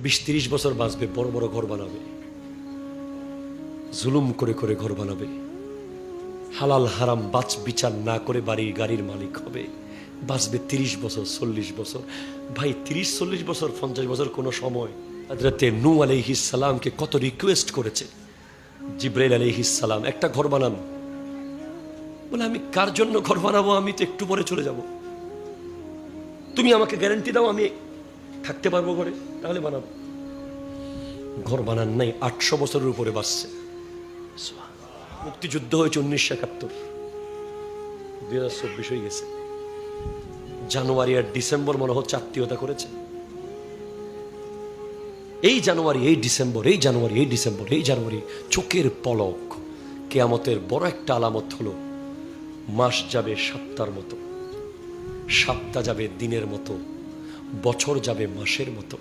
20-30 বছর বাঁচবে, বড় বড় ঘর বানাবে, জুলুম করে করে ঘর বানাবে, হালাল হারাম বাছ বিচার না করে বাড়ির গাড়ির মালিক হবে, বাঁচবে 30 বছর 40 বছর। ভাই 30-40 বছর 50 বছর কোনো সময়। হযরতে নূহ আলাইহিস সালামকে কত রিকোয়েস্ট করেছে জিবরাইল আলাইহিস সালাম, একটা ঘর বানান। বলে আমি কার জন্য ঘর বানাবো, আমি তো একটু পরে চলে যাব, তুমি আমাকে গ্যারান্টি দাও আমি থাকতে পারবো ঘরে, তাহলে বানাবো। ঘর বানান নাই, 800 বছরের উপরে বাঁচছে। মুক্তিযুদ্ধ হয়েছে 1971, 2024 হয়ে গেছে। জানুয়ারি আর ডিসেম্বর মনে হচ্ছে আত্মীয়তা করেছে। এই জানুয়ারি এই ডিসেম্বর, এই জানুয়ারি এই ডিসেম্বর, এই জানুয়ারি চোখের পলক। কিয়ামতের বড় একটা আলামত হলো মাস যাবে সপ্তাহের মতো, সপ্তাহ যাবে দিনের মতো, বছর যাবে মাসের মতো।